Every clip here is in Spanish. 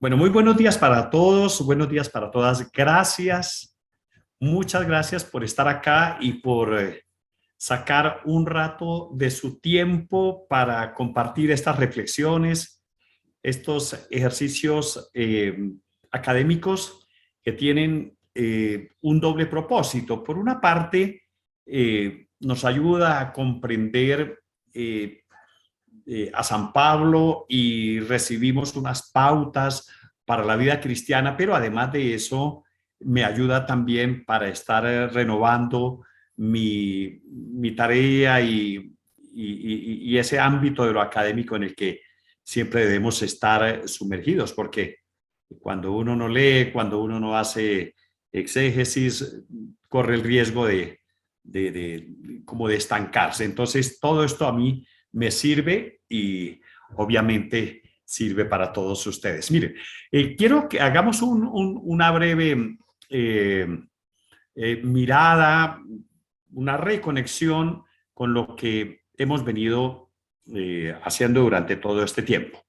Bueno, muy buenos días para todos, buenos días para todas. Gracias, muchas gracias por estar acá y por sacar un rato de su tiempo para compartir estas reflexiones, estos ejercicios académicos que tienen un doble propósito. Por una parte, nos ayuda a comprender a San Pablo y recibimos unas pautas para la vida cristiana, pero además de eso me ayuda también para estar renovando mi tarea y ese ámbito de lo académico en el que siempre debemos estar sumergidos, porque cuando uno no lee, cuando uno no hace exégesis, corre el riesgo como de estancarse. Entonces, todo esto a mí me sirve y obviamente sirve para todos ustedes. Miren, quiero que hagamos una breve eh, mirada, una reconexión con lo que hemos venido haciendo durante todo este tiempo.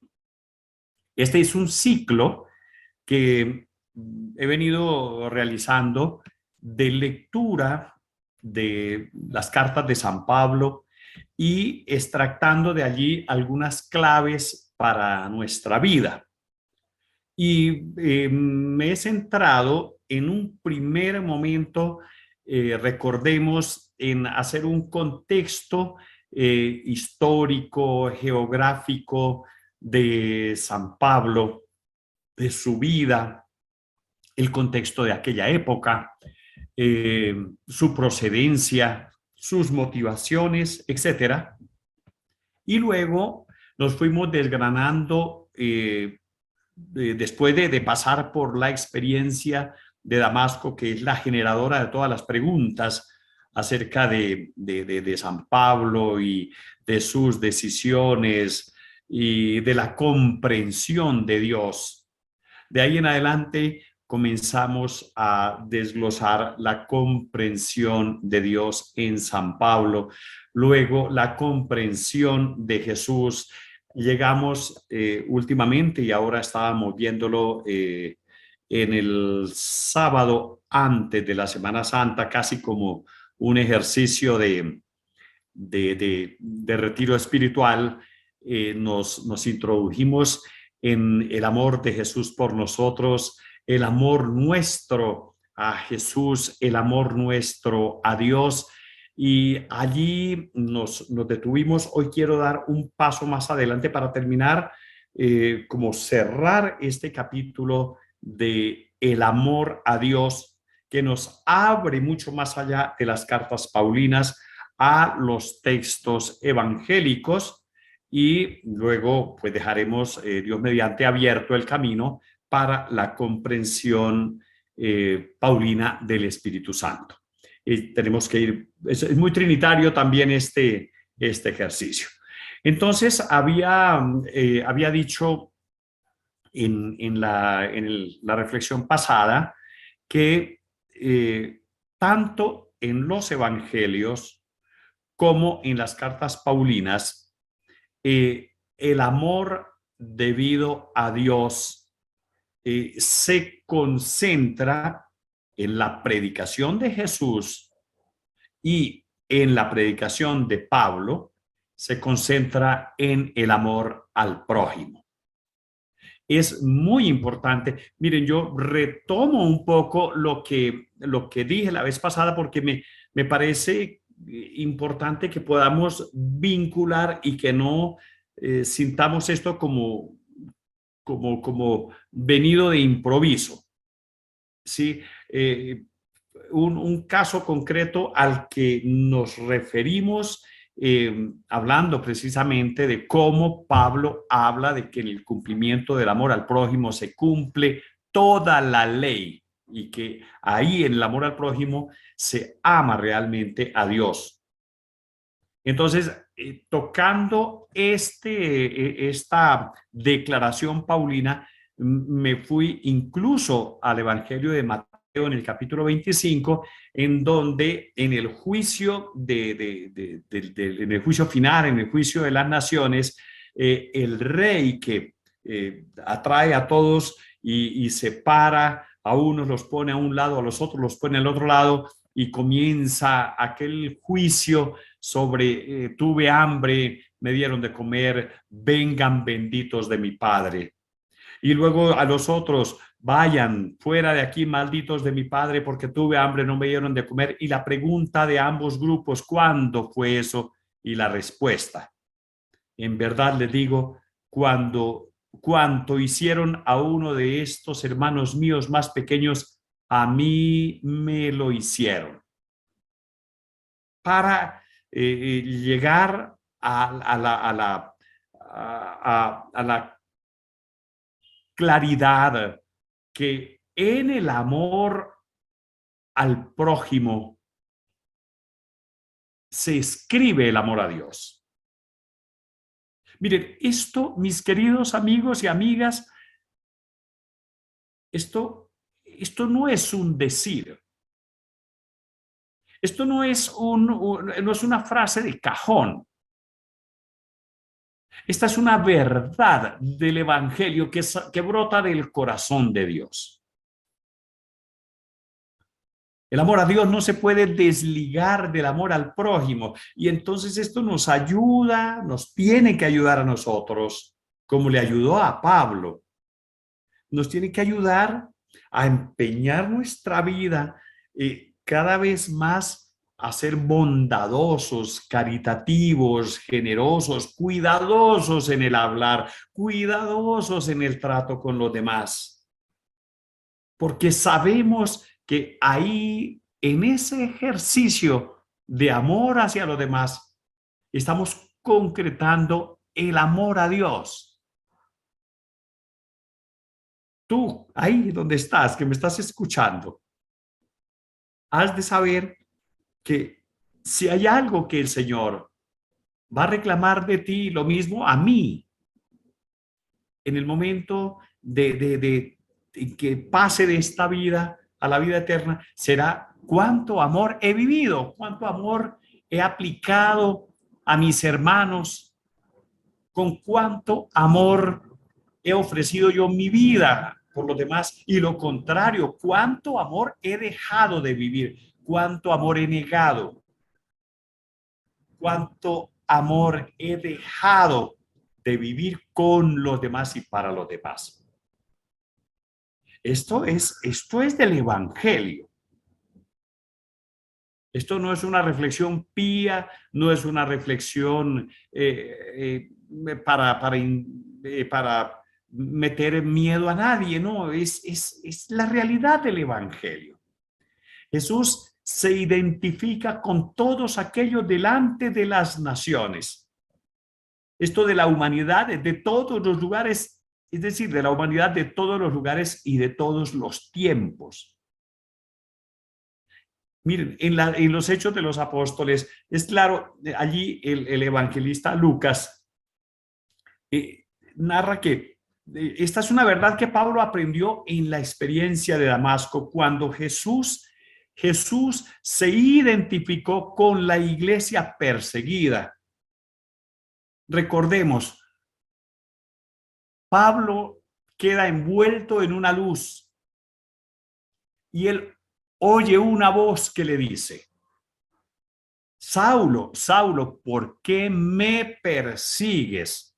Este es un ciclo que he venido realizando de lectura de las cartas de San Pablo y extractando de allí algunas claves para nuestra vida. Y me he centrado en un primer momento, recordemos, en hacer un contexto histórico, geográfico de San Pablo, de su vida, el contexto de aquella época, su procedencia, sus motivaciones, etcétera. Y luego nos fuimos desgranando después de pasar por la experiencia de Damasco, que es la generadora de todas las preguntas acerca de San Pablo y de sus decisiones y de la comprensión de Dios. De ahí en adelante comenzamos a desglosar la comprensión de Dios en San Pablo, luego la comprensión de Jesús. Llegamos últimamente, y ahora estábamos viéndolo en el sábado antes de la Semana Santa, casi como un ejercicio de retiro espiritual. Nos introdujimos en el amor de Jesús por nosotros, el amor nuestro a Jesús, el amor nuestro a Dios. Y allí nos detuvimos. Hoy quiero dar un paso más adelante para terminar, como cerrar este capítulo de el amor a Dios, que nos abre mucho más allá de las cartas paulinas a los textos evangélicos, y luego pues dejaremos, Dios mediante, abierto el camino para la comprensión paulina del Espíritu Santo. Y tenemos que ir, es muy trinitario también este ejercicio. Entonces había dicho en la reflexión pasada que tanto en los evangelios como en las cartas paulinas, el amor debido a Dios se concentra en la predicación de Jesús, y en la predicación de Pablo se concentra en el amor al prójimo. Es muy importante. Miren, yo retomo un poco lo que dije la vez pasada, porque me parece importante que podamos vincular y que no sintamos esto como venido de improviso. ¿Sí? Un caso concreto al que nos referimos, hablando precisamente de cómo Pablo habla de que en el cumplimiento del amor al prójimo se cumple toda la ley, y que ahí en el amor al prójimo se ama realmente a Dios. Entonces, tocando esta declaración paulina, me fui incluso al Evangelio de Mateo en el capítulo 25, en donde en el juicio en el juicio final, en el juicio de las naciones, el rey que atrae a todos y separa a unos, los pone a un lado, a los otros los pone al otro lado, y comienza aquel juicio sobre tuve hambre, me dieron de comer, vengan benditos de mi Padre. Y luego a los otros, vayan fuera de aquí, malditos de mi Padre, porque tuve hambre, no me dieron de comer. Y la pregunta de ambos grupos, ¿cuándo fue eso? Y la respuesta, en verdad les digo, cuanto hicieron a uno de estos hermanos míos más pequeños, a mí me lo hicieron. Para llegar a la claridad que en el amor al prójimo se escribe el amor a Dios. Miren, esto, mis queridos amigos y amigas, esto no es un decir. Esto no es una frase de cajón. Esta es una verdad del Evangelio que brota del corazón de Dios. El amor a Dios no se puede desligar del amor al prójimo. Y entonces esto nos ayuda, nos tiene que ayudar a nosotros, como le ayudó a Pablo. Nos tiene que ayudar a empeñar nuestra vida cada vez más a ser bondadosos, caritativos, generosos, cuidadosos en el hablar, cuidadosos en el trato con los demás. Porque sabemos que ahí, en ese ejercicio de amor hacia los demás, estamos concretando el amor a Dios. Tú, ahí donde estás, que me estás escuchando, has de saber que si hay algo que el Señor va a reclamar de ti, lo mismo a mí, en el momento de que pase de esta vida a la vida eterna, será cuánto amor he vivido, cuánto amor he aplicado a mis hermanos, con cuánto amor he ofrecido yo mi vida por los demás, y lo contrario, cuánto amor he dejado de vivir, cuánto amor he negado, cuánto amor he dejado de vivir con los demás y para los demás. Esto es del Evangelio. Esto no es una reflexión pía, no es una reflexión para meter miedo a nadie, no, es la realidad del Evangelio. Jesús se identifica con todos aquellos delante de las naciones. Esto de la humanidad de todos los lugares, es decir, de la humanidad de todos los lugares y de todos los tiempos. Miren, en los Hechos de los Apóstoles, es claro, allí el evangelista Lucas narra que esta es una verdad que Pablo aprendió en la experiencia de Damasco, cuando Jesús se identificó con la iglesia perseguida. Recordemos, Pablo queda envuelto en una luz y él oye una voz que le dice: Saulo, Saulo, ¿por qué me persigues?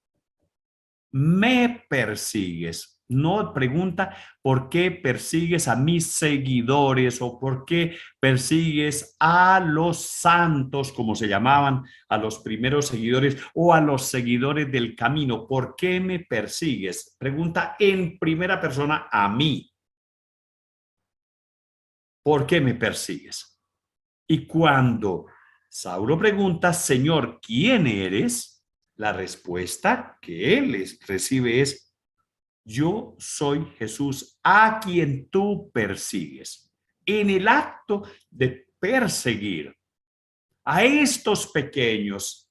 Me persigues. No pregunta por qué persigues a mis seguidores o por qué persigues a los santos, como se llamaban, a los primeros seguidores o a los seguidores del camino. ¿Por qué me persigues? Pregunta en primera persona a mí. ¿Por qué me persigues? Y cuando Saulo pregunta: Señor, ¿quién eres? La respuesta que él recibe es: yo soy Jesús a quien tú persigues. En el acto de perseguir a estos pequeños,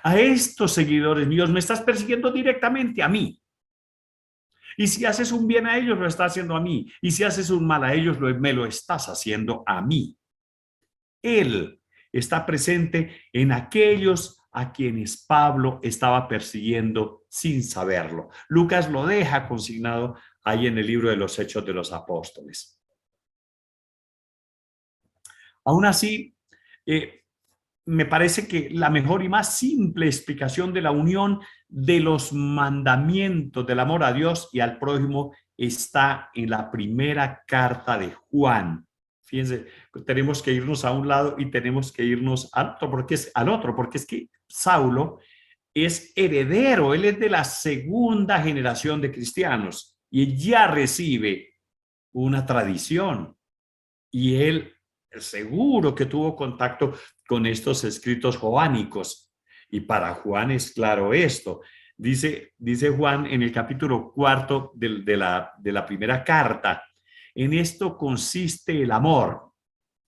a estos seguidores míos, me estás persiguiendo directamente a mí. Y si haces un bien a ellos, lo estás haciendo a mí. Y si haces un mal a ellos, me lo estás haciendo a mí. Él está presente en aquellos a quienes Pablo estaba persiguiendo sin saberlo. Lucas lo deja consignado ahí en el libro de los Hechos de los Apóstoles. Aún así, me parece que la mejor y más simple explicación de la unión de los mandamientos del amor a Dios y al prójimo está en la primera carta de Juan. Fíjense, tenemos que irnos a un lado y tenemos que irnos al otro, porque es que Saulo es heredero, él es de la segunda generación de cristianos y ya recibe una tradición y él seguro que tuvo contacto con estos escritos joánicos. Y para Juan es claro esto. Dice Juan en el capítulo 4 de la primera carta, en esto consiste el amor.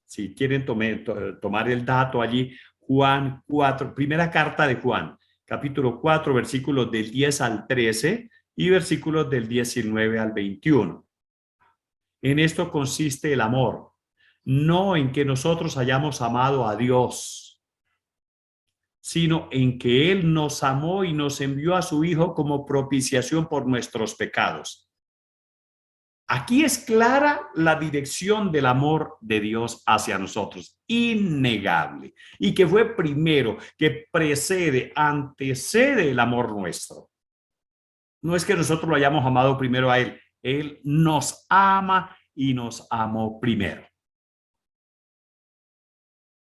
Si quieren tomar el dato allí, Juan 4, primera carta de Juan, capítulo 4, versículos del 10 al 13 y versículos del 19 al 21. En esto consiste el amor, no en que nosotros hayamos amado a Dios, sino en que Él nos amó y nos envió a su Hijo como propiciación por nuestros pecados. Aquí es clara la dirección del amor de Dios hacia nosotros, innegable, y que fue primero, que antecede el amor nuestro. No es que nosotros lo hayamos amado primero a Él, Él nos ama y nos amó primero.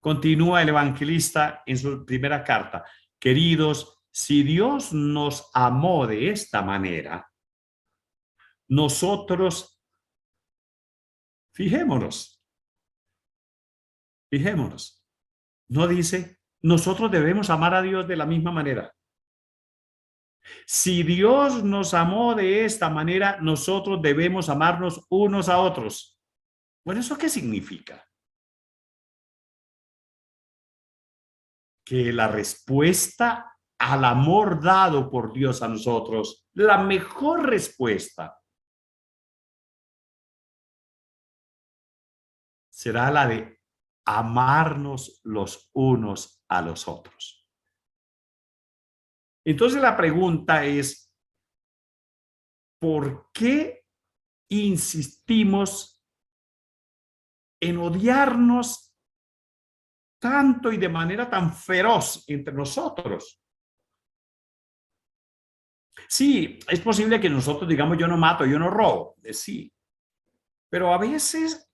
Continúa el evangelista en su primera carta. Queridos, si Dios nos amó de esta manera, nosotros, fijémonos, no dice, nosotros debemos amar a Dios de la misma manera. Si Dios nos amó de esta manera, nosotros debemos amarnos unos a otros. Bueno, ¿eso qué significa? Que la respuesta al amor dado por Dios a nosotros, la mejor respuesta será la de amarnos los unos a los otros. Entonces la pregunta es, ¿por qué insistimos en odiarnos tanto y de manera tan feroz entre nosotros? Sí, es posible que nosotros digamos yo no mato, yo no robo, sí, pero a veces,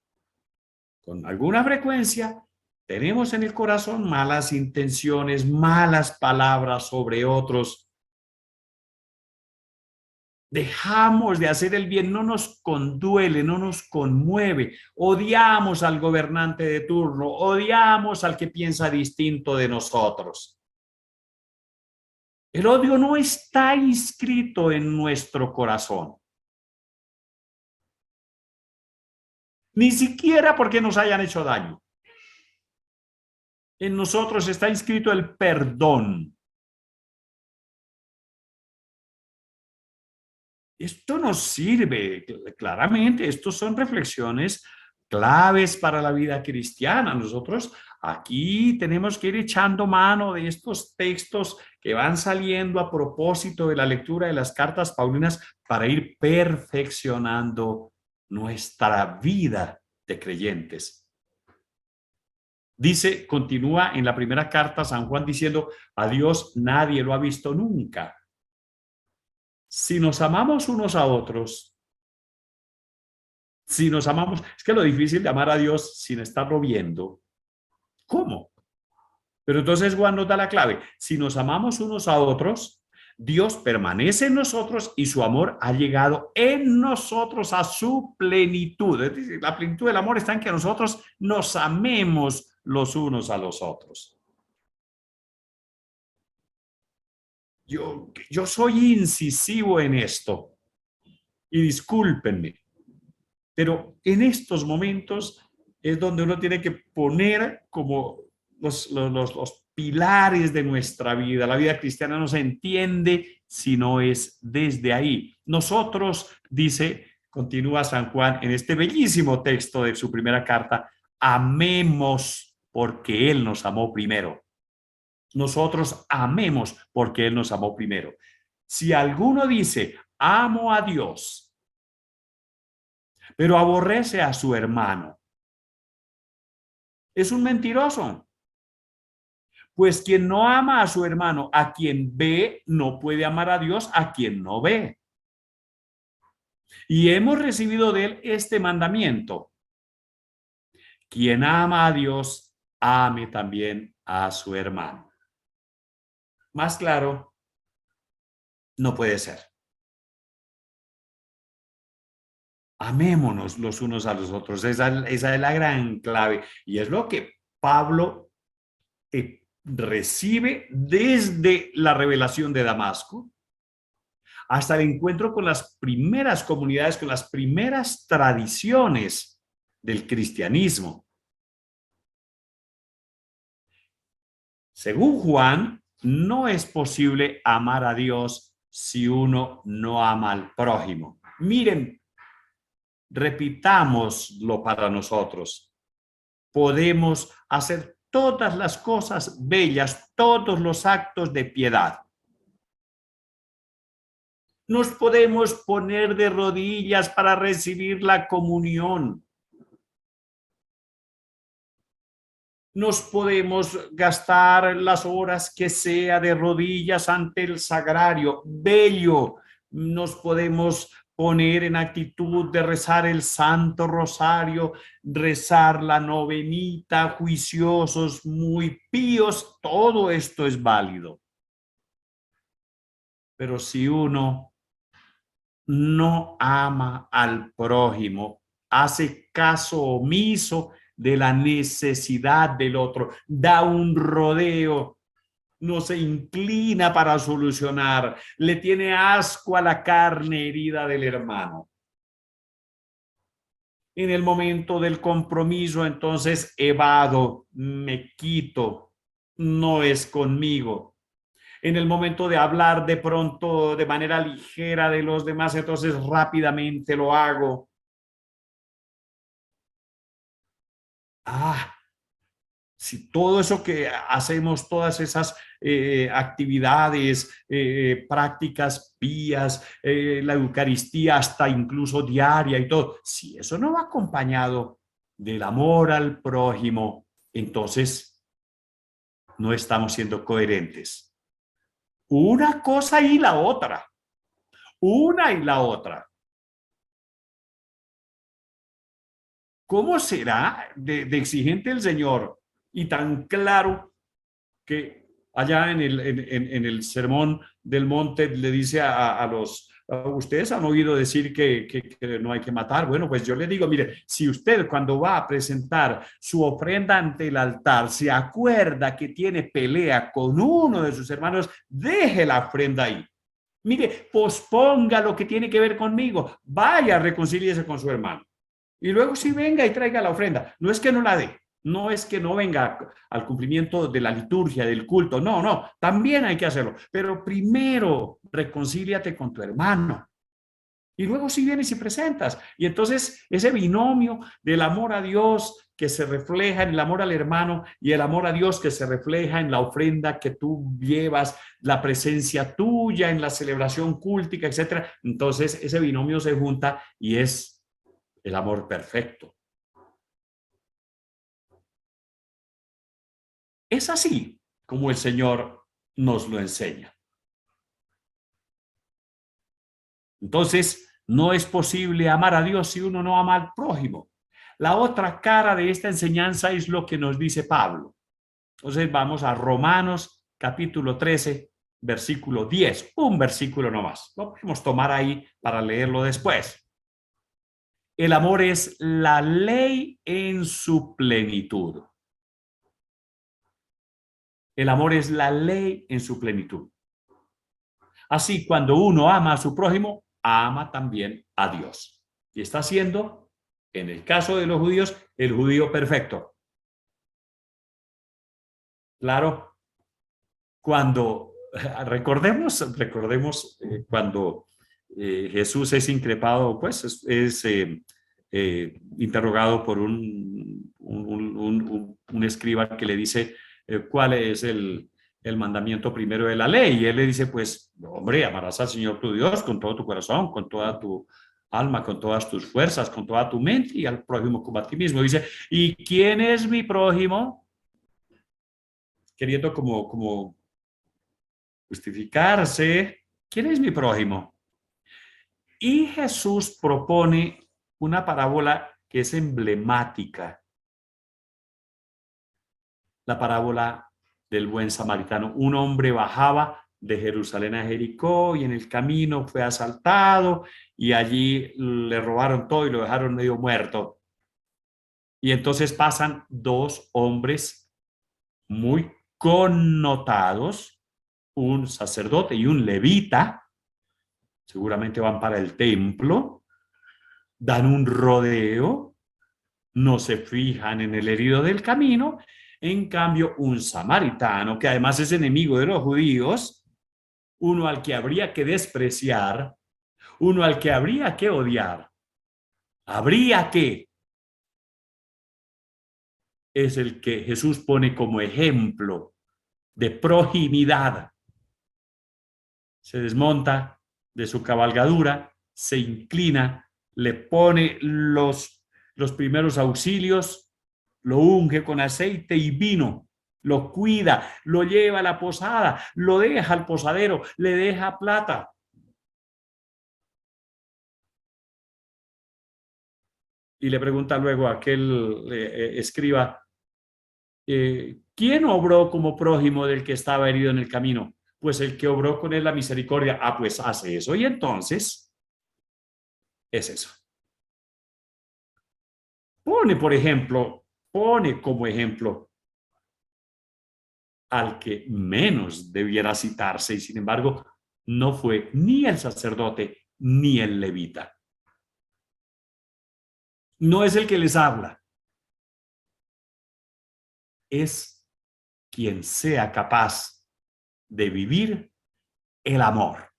con alguna frecuencia, tenemos en el corazón malas intenciones, malas palabras sobre otros. Dejamos de hacer el bien, no nos conduele, no nos conmueve. Odiamos al gobernante de turno, odiamos al que piensa distinto de nosotros. El odio no está inscrito en nuestro corazón. Ni siquiera porque nos hayan hecho daño. En nosotros está inscrito el perdón. Esto nos sirve claramente. Estos son reflexiones claves para la vida cristiana. Nosotros aquí tenemos que ir echando mano de estos textos que van saliendo a propósito de la lectura de las cartas paulinas para ir perfeccionando nuestra vida de creyentes. Dice, continúa en la primera carta San Juan diciendo, a Dios nadie lo ha visto nunca. Si nos amamos unos a otros, si nos amamos, es que lo difícil de amar a Dios sin estarlo viendo. ¿Cómo? Pero entonces Juan nos da la clave. Si nos amamos unos a otros, Dios permanece en nosotros y su amor ha llegado en nosotros a su plenitud. Es decir, la plenitud del amor está en que nosotros nos amemos los unos a los otros. Yo soy incisivo en esto y discúlpenme, pero en estos momentos es donde uno tiene que poner como los pilares de nuestra vida. La vida cristiana no se entiende si no es desde ahí. Nosotros, dice, continúa San Juan en este bellísimo texto de su primera carta, amemos porque Él nos amó primero. nosotros amemos porque Él nos amó primero. Si alguno dice, amo a Dios, pero aborrece a su hermano, es un mentiroso. Pues quien no ama a su hermano, a quien ve, no puede amar a Dios, a quien no ve. Y hemos recibido de Él este mandamiento: quien ama a Dios, ame también a su hermano. Más claro, no puede ser. Amémonos los unos a los otros. Esa es la gran clave. Y es lo que Pablo recibe desde la revelación de Damasco hasta el encuentro con las primeras comunidades, con las primeras tradiciones del cristianismo. Según Juan, no es posible amar a Dios si uno no ama al prójimo. Miren, repitámoslo para nosotros. Podemos hacer todas las cosas bellas, todos los actos de piedad. Nos podemos poner de rodillas para recibir la comunión. Nos podemos gastar las horas que sea de rodillas ante el sagrario, bello. Nos podemos poner en actitud de rezar el Santo Rosario, rezar la novenita, juiciosos, muy píos. Todo esto es válido. Pero si uno no ama al prójimo, hace caso omiso de la necesidad del otro, da un rodeo, no se inclina para solucionar, le tiene asco a la carne herida del hermano. En el momento del compromiso, entonces evado, me quito, no es conmigo. En el momento de hablar de pronto de manera ligera de los demás, entonces rápidamente lo hago. Si todo eso que hacemos, todas esas actividades, prácticas pías, la Eucaristía hasta incluso diaria y todo, si eso no va acompañado del amor al prójimo, entonces no estamos siendo coherentes. Una cosa y la otra. Una y la otra. ¿Cómo será de exigente el Señor y tan claro que allá en el Sermón del Monte le dice ustedes han oído decir que no hay que matar? Bueno, pues yo le digo, mire, si usted cuando va a presentar su ofrenda ante el altar se acuerda que tiene pelea con uno de sus hermanos, deje la ofrenda ahí. Mire, posponga lo que tiene que ver conmigo, vaya, reconcíliese con su hermano. Y luego sí venga y traiga la ofrenda. No es que no la dé, no es que no venga al cumplimiento de la liturgia, del culto. No, no, también hay que hacerlo. Pero primero reconcíliate con tu hermano. Y luego sí vienes y presentas. Y entonces ese binomio del amor a Dios que se refleja en el amor al hermano y el amor a Dios que se refleja en la ofrenda que tú llevas, la presencia tuya en la celebración cúltica, etcétera. Entonces ese binomio se junta y es el amor perfecto. Es así como el Señor nos lo enseña. Entonces, no es posible amar a Dios si uno no ama al prójimo. La otra cara de esta enseñanza es lo que nos dice Pablo. Entonces, vamos a Romanos capítulo 13, versículo 10. Un versículo nomás. Lo podemos tomar ahí para leerlo después. El amor es la ley en su plenitud. El amor es la ley en su plenitud. Así, cuando uno ama a su prójimo, ama también a Dios. Y está siendo, en el caso de los judíos, el judío perfecto. Claro, cuando, recordemos cuando Jesús es increpado, pues es interrogado por un escriba que le dice, ¿cuál es el mandamiento primero de la ley. Y él le dice, pues, hombre, amarás al Señor tu Dios con todo tu corazón, con toda tu alma, con todas tus fuerzas, con toda tu mente, y al prójimo como a ti mismo. Dice, ¿y quién es mi prójimo? Queriendo como justificarse, ¿quién es mi prójimo? Y Jesús propone una parábola que es emblemática, la parábola del buen samaritano. Un hombre bajaba de Jerusalén a Jericó y en el camino fue asaltado y allí le robaron todo y lo dejaron medio muerto. Y entonces pasan dos hombres muy connotados, un sacerdote y un levita, seguramente van para el templo, dan un rodeo, no se fijan en el herido del camino. En cambio, un samaritano, que además es enemigo de los judíos, uno al que habría que despreciar, uno al que habría que odiar, habría que, es el que Jesús pone como ejemplo de proximidad. Se desmonta de su cabalgadura, se inclina, le pone los primeros auxilios, lo unge con aceite y vino, lo cuida, lo lleva a la posada, lo deja al posadero, le deja plata. Y le pregunta luego a aquel escriba, ¿quién obró como prójimo del que estaba herido en el camino? Pues el que obró con él la misericordia. Ah, pues hace eso. Y entonces es eso. Pone como ejemplo al que menos debiera citarse y sin embargo no fue ni el sacerdote ni el levita. No es el que les habla, es quien sea capaz de vivir el amor.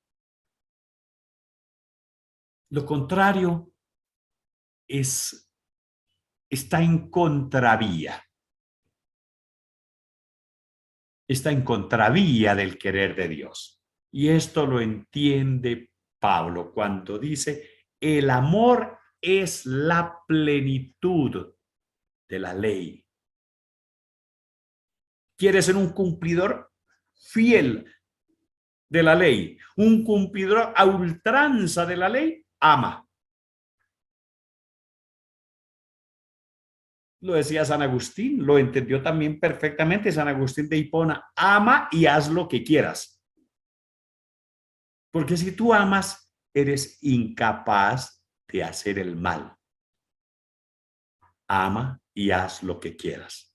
Lo contrario está en contravía. Está en contravía del querer de Dios. Y esto lo entiende Pablo cuando dice, el amor es la plenitud de la ley. ¿Quieres ser un cumplidor fiel de la ley? Un cumplidor a ultranza de la ley, ama. Lo decía San Agustín, lo entendió también perfectamente San Agustín de Hipona, ama y haz lo que quieras. Porque si tú amas, eres incapaz de hacer el mal. Ama y haz lo que quieras.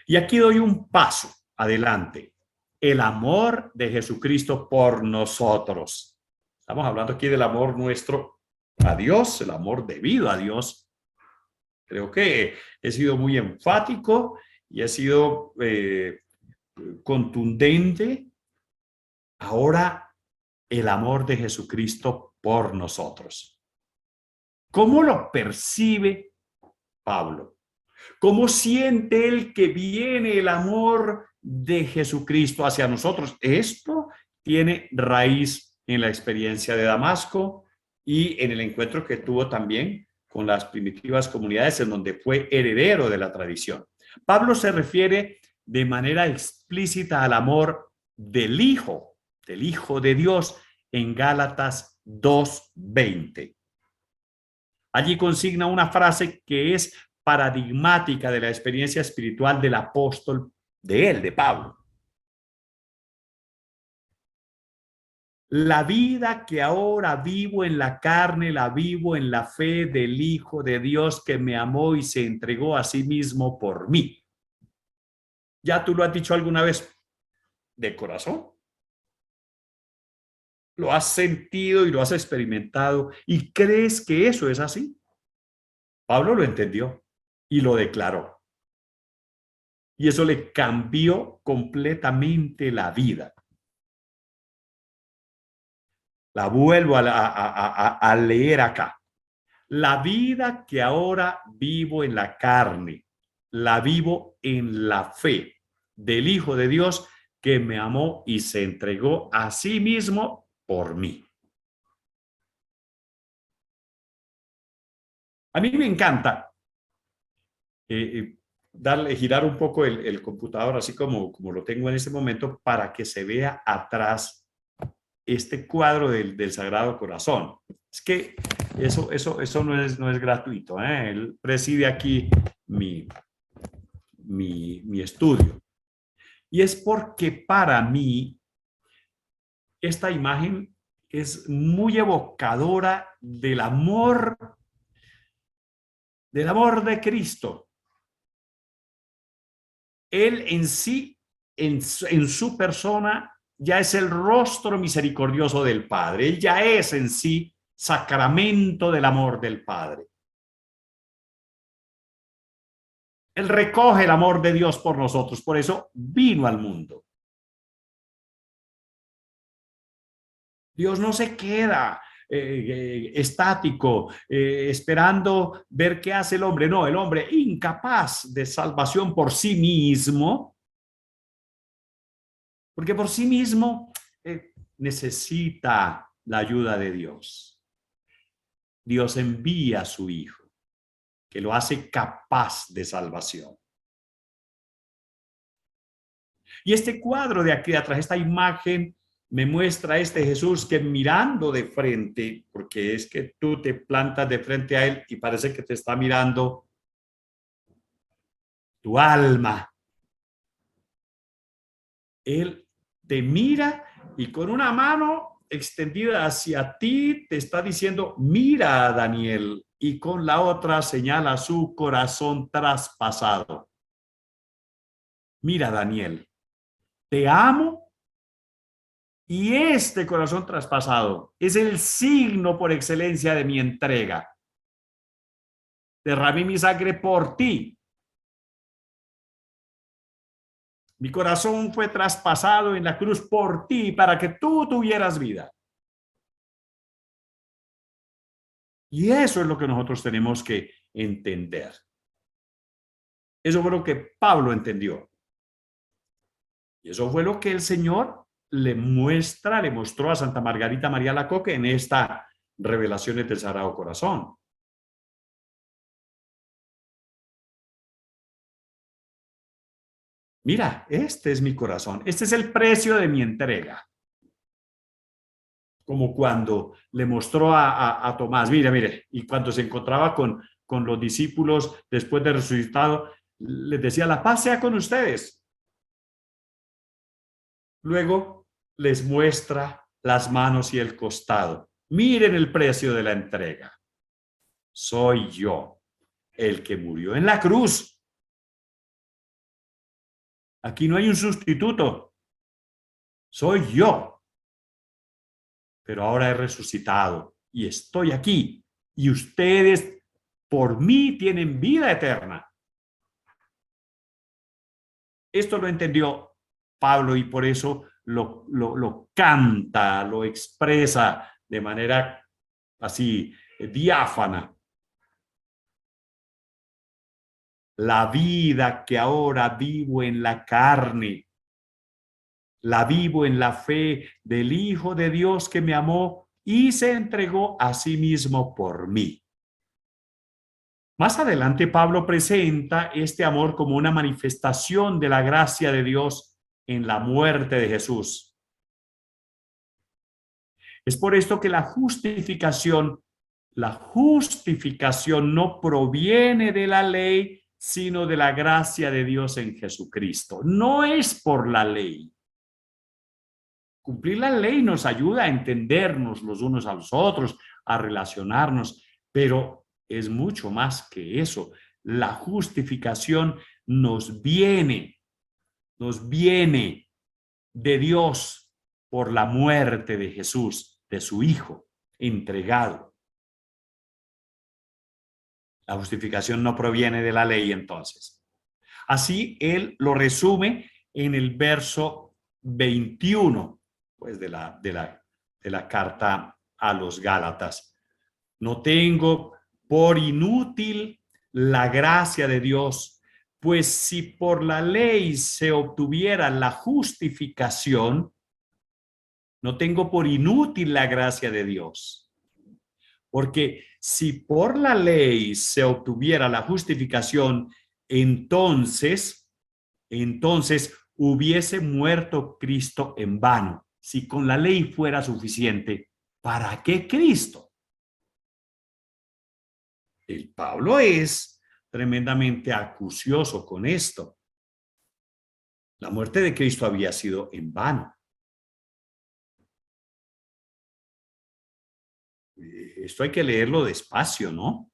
Y aquí doy un paso adelante. El amor de Jesucristo por nosotros. Estamos hablando aquí del amor nuestro a Dios, el amor debido a Dios. Creo que he sido muy enfático y he sido contundente. Ahora, el amor de Jesucristo por nosotros. ¿Cómo lo percibe Pablo? ¿Cómo siente él que viene el amor de Jesucristo hacia nosotros? Esto tiene raíz en la experiencia de Damasco y en el encuentro que tuvo también con las primitivas comunidades en donde fue heredero de la tradición. Pablo se refiere de manera explícita al amor del Hijo de Dios en Gálatas 2:20. Allí consigna una frase que es paradigmática de la experiencia espiritual del apóstol de Pablo. La vida que ahora vivo en la carne, la vivo en la fe del Hijo de Dios que me amó y se entregó a sí mismo por mí. ¿Ya tú lo has dicho alguna vez de corazón? ¿Lo has sentido y lo has experimentado y crees que eso es así? Pablo lo entendió y lo declaró. Y eso le cambió completamente la vida. La vuelvo a leer acá. La vida que ahora vivo en la carne, la vivo en la fe del Hijo de Dios que me amó y se entregó a sí mismo por mí. A mí me encanta girar un poco el computador así como lo tengo en este momento para que se vea atrás este cuadro del Sagrado Corazón. Es que eso no es gratuito, ¿eh? Él preside aquí mi estudio. Y es porque para mí esta imagen es muy evocadora del amor de Cristo. Él en sí, en su persona, ya es el rostro misericordioso del Padre. Él ya es en sí sacramento del amor del Padre. Él recoge el amor de Dios por nosotros, por eso vino al mundo. Dios no se queda estático, esperando ver qué hace el hombre. No, el hombre incapaz de salvación por sí mismo, porque por sí mismo necesita la ayuda de Dios. Dios envía a su Hijo, que lo hace capaz de salvación. Y este cuadro de aquí atrás, esta imagen, me muestra a este Jesús que mirando de frente, porque es que tú te plantas de frente a él y parece que te está mirando tu alma. Él te mira y con una mano extendida hacia ti te está diciendo, mira a Daniel, y con la otra señala su corazón traspasado. Mira, Daniel, te amo y este corazón traspasado es el signo por excelencia de mi entrega. Derramé mi sangre por ti. Mi corazón fue traspasado en la cruz por ti para que tú tuvieras vida. Y eso es lo que nosotros tenemos que entender. Eso fue lo que Pablo entendió. Y eso fue lo que el Señor le mostró a Santa Margarita María Alacoque en esta Revelaciones del Sagrado Corazón. Mira, este es mi corazón, este es el precio de mi entrega. Como cuando le mostró a Tomás, mire, y cuando se encontraba con los discípulos después de resucitado, les decía, la paz sea con ustedes. Luego les muestra las manos y el costado. Miren el precio de la entrega. Soy yo, el que murió en la cruz. Aquí no hay un sustituto. Soy yo. Pero ahora he resucitado y estoy aquí. Y ustedes por mí tienen vida eterna. Esto lo entendió Pablo y por eso lo canta, lo expresa de manera así diáfana. La vida que ahora vivo en la carne, la vivo en la fe del Hijo de Dios que me amó y se entregó a sí mismo por mí. Más adelante, Pablo presenta este amor como una manifestación de la gracia de Dios en la muerte de Jesús. Es por esto que la justificación no proviene de la ley, sino de la gracia de Dios en Jesucristo. No es por la ley. Cumplir la ley nos ayuda a entendernos los unos a los otros, a relacionarnos, pero es mucho más que eso. La justificación nos viene de Dios por la muerte de Jesús, de su Hijo, entregado. La justificación no proviene de la ley entonces. Así él lo resume en el verso 21 pues de la carta a los Gálatas. No tengo por inútil la gracia de Dios, Pues si por la ley se obtuviera la justificación, no tengo por inútil la gracia de Dios. Porque si por la ley se obtuviera la justificación, entonces hubiese muerto Cristo en vano. Si con la ley fuera suficiente, ¿para qué Cristo? El Pablo es tremendamente acucioso con esto. La muerte de Cristo había sido en vano. Esto hay que leerlo despacio, ¿no?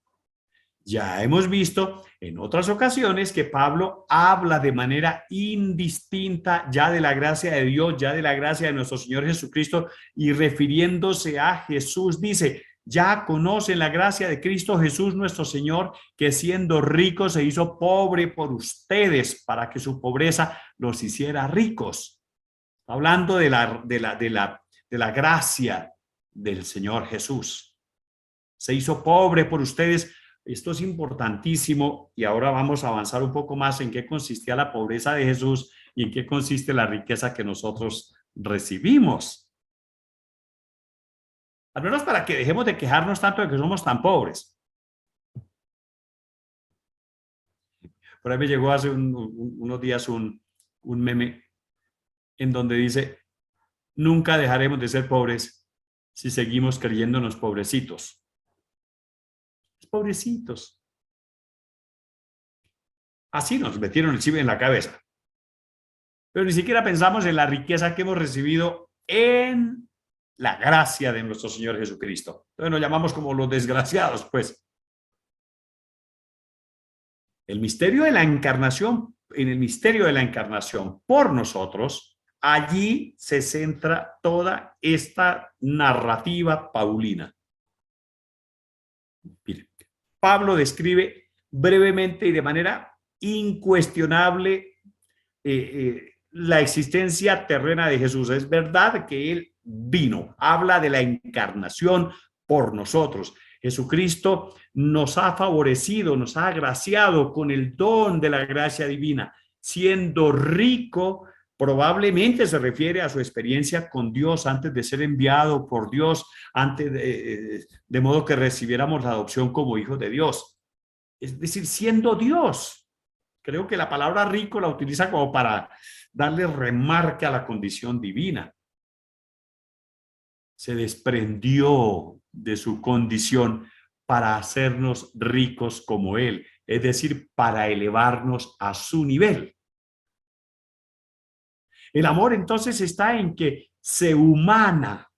Ya hemos visto en otras ocasiones que Pablo habla de manera indistinta ya de la gracia de Dios, ya de la gracia de nuestro Señor Jesucristo, y refiriéndose a Jesús dice: ya conocen la gracia de Cristo Jesús nuestro Señor, que siendo rico se hizo pobre por ustedes para que su pobreza los hiciera ricos. Hablando de la gracia del Señor Jesús. Se hizo pobre por ustedes. Esto es importantísimo y ahora vamos a avanzar un poco más en qué consistía la pobreza de Jesús y en qué consiste la riqueza que nosotros recibimos. Al menos para que dejemos de quejarnos tanto de que somos tan pobres. Por ahí me llegó hace unos días un meme en donde dice: nunca dejaremos de ser pobres si seguimos creyéndonos pobrecitos. Pobrecitos. Así nos metieron el chip en la cabeza. Pero ni siquiera pensamos en la riqueza que hemos recibido en la gracia de nuestro Señor Jesucristo. Entonces nos llamamos como los desgraciados, pues. El misterio de la encarnación, en el misterio de la encarnación por nosotros, allí se centra toda esta narrativa paulina. Miren, Pablo describe brevemente y de manera incuestionable la existencia terrena de Jesús. Es verdad que él vino, habla de la encarnación por nosotros. Jesucristo nos ha favorecido, nos ha agraciado con el don de la gracia divina, siendo rico. Probablemente se refiere a su experiencia con Dios antes de ser enviado por Dios, antes de modo que recibiéramos la adopción como hijos de Dios. Es decir, siendo Dios. Creo que la palabra rico la utiliza como para darle remarque a la condición divina. Se desprendió de su condición para hacernos ricos como Él, es decir, para elevarnos a su nivel. El amor entonces está en que se humana,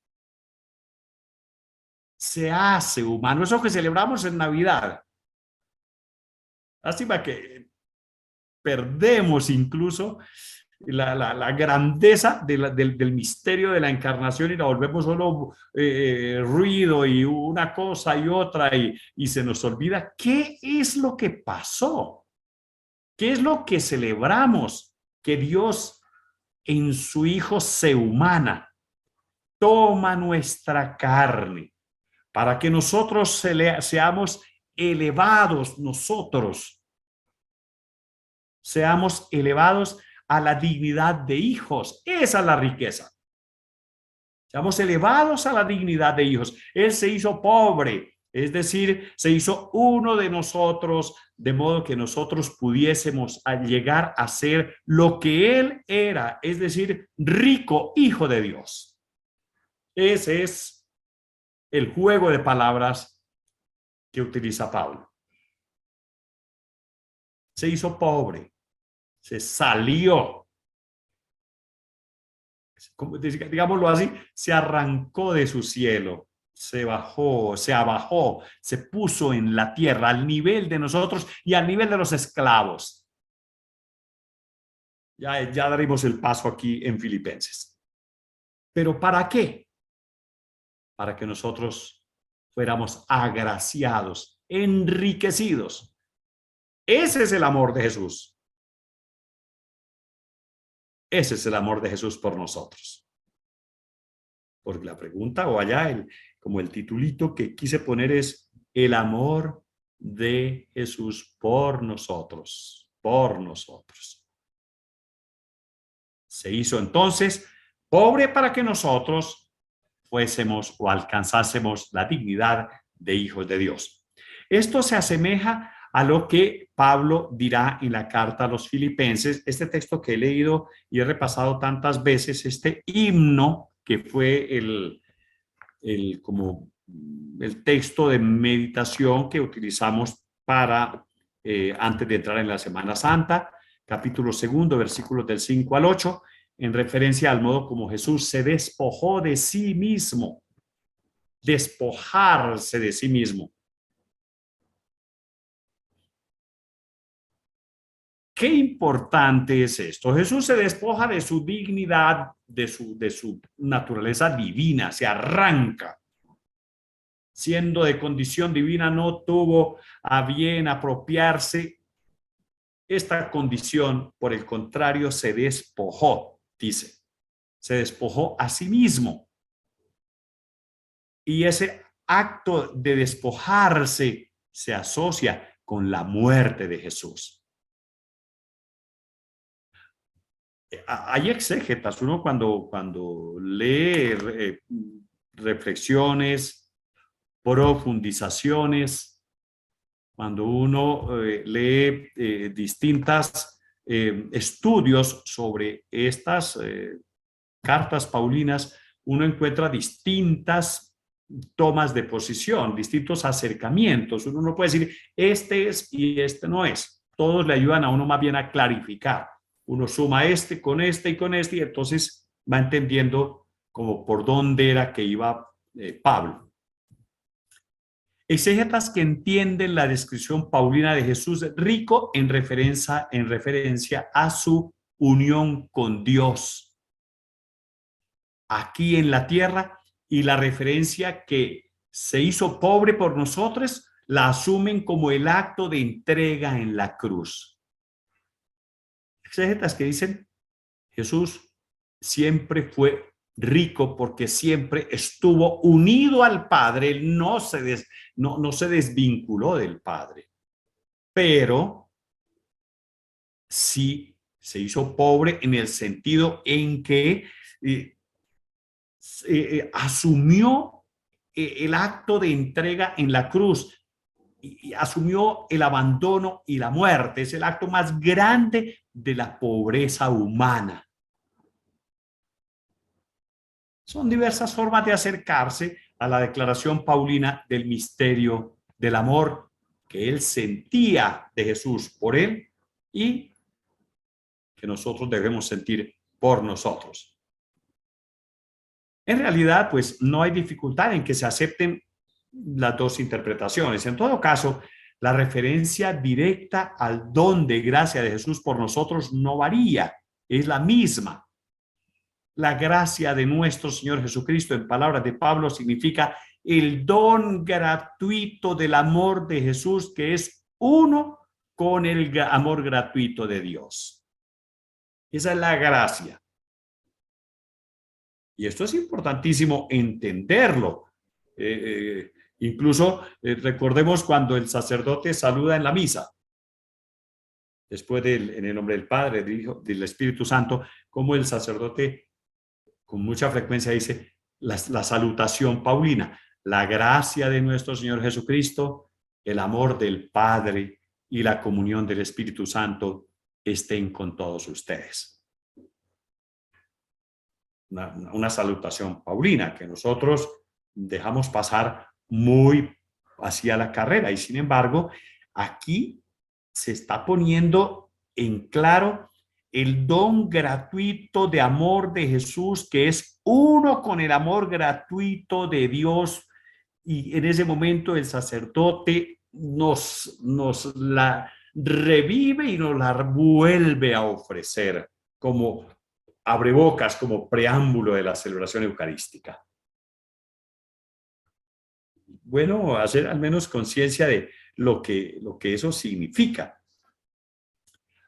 se hace humano. Eso que celebramos en Navidad. Lástima que perdemos incluso la grandeza del misterio de la encarnación y la volvemos solo ruido y una cosa y otra y se nos olvida qué es lo que pasó, qué es lo que celebramos, que Dios en su Hijo se humana, toma nuestra carne para que nosotros seamos elevados, seamos elevados a la dignidad de hijos. Esa es la riqueza. Seamos elevados a la dignidad de hijos. Él se hizo pobre, es decir, se hizo uno de nosotros, de modo que nosotros pudiésemos llegar a ser lo que Él era, es decir, rico, hijo de Dios. Ese es el juego de palabras que utiliza Pablo. Se hizo pobre, se salió, digámoslo así, se arrancó de su cielo, se bajó, se abajó, se puso en la tierra al nivel de nosotros y al nivel de los esclavos. Ya daremos el paso aquí en Filipenses. ¿Pero para qué? Para que nosotros fuéramos agraciados, enriquecidos. Ese es el amor de Jesús. Ese es el amor de Jesús por nosotros. Porque la pregunta, o allá, como el titulito que quise poner es el amor de Jesús por nosotros. por nosotros. Se hizo entonces pobre para que nosotros fuésemos o alcanzásemos la dignidad de hijos de Dios. Esto se asemeja a lo que Pablo dirá en la carta a los Filipenses, este texto que he leído y he repasado tantas veces, este himno que fue como el texto de meditación que utilizamos para antes de entrar en la Semana Santa, capítulo 2, versículos del 5 al 8, en referencia al modo como Jesús se despojó de sí mismo, despojarse de sí mismo. Qué importante es esto. Jesús se despoja de su dignidad, de su naturaleza divina, se arranca. Siendo de condición divina, no tuvo a bien apropiarse esta condición, por el contrario, se despojó, dice, se despojó a sí mismo. Y ese acto de despojarse se asocia con la muerte de Jesús. Hay exégetas, uno cuando lee reflexiones, profundizaciones, cuando uno lee distintas estudios sobre estas cartas paulinas, uno encuentra distintas tomas de posición, distintos acercamientos. Uno no puede decir, este es y este no es. Todos le ayudan a uno más bien a clarificar. Uno suma este y con este, y entonces va entendiendo como por dónde era que iba Pablo. Exégetas que entienden la descripción paulina de Jesús rico en referencia a su unión con Dios aquí en la tierra, y la referencia que se hizo pobre por nosotros la asumen como el acto de entrega en la cruz. Exégetas que dicen Jesús siempre fue rico porque siempre estuvo unido al Padre, él no se desvinculó del Padre, pero sí se hizo pobre en el sentido en que asumió el acto de entrega en la cruz y asumió el abandono y la muerte. Es el acto más grande de la pobreza humana. Son diversas formas de acercarse a la declaración paulina del misterio del amor que él sentía de Jesús por él y que nosotros debemos sentir por nosotros. En realidad, pues no hay dificultad en que se acepten las dos interpretaciones. En todo caso, la referencia directa al don de gracia de Jesús por nosotros no varía, es la misma. La gracia de nuestro Señor Jesucristo, en palabras de Pablo, significa el don gratuito del amor de Jesús, que es uno con el amor gratuito de Dios. Esa es la gracia. Y esto es importantísimo entenderlo. Incluso recordemos cuando el sacerdote saluda en la misa, después en el nombre del Padre, del Hijo, del Espíritu Santo, como el sacerdote con mucha frecuencia dice la salutación paulina: la gracia de nuestro Señor Jesucristo, el amor del Padre y la comunión del Espíritu Santo estén con todos ustedes. Una salutación paulina que nosotros dejamos pasar muy hacia la carrera, y sin embargo aquí se está poniendo en claro el don gratuito de amor de Jesús, que es uno con el amor gratuito de Dios, y en ese momento el sacerdote nos la revive y nos la vuelve a ofrecer como abrebocas, como preámbulo de la celebración eucarística. Bueno, hacer al menos conciencia de lo que eso significa.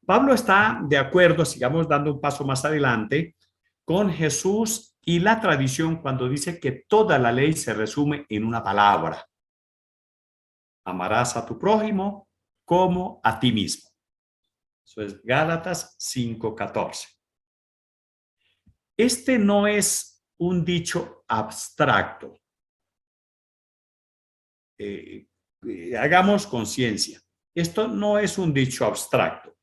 Pablo está de acuerdo, sigamos dando un paso más adelante, con Jesús y la tradición cuando dice que toda la ley se resume en una palabra: amarás a tu prójimo como a ti mismo. Eso es Gálatas 5:14. Este no es un dicho abstracto. Hagamos conciencia. Esto no es un dicho abstracto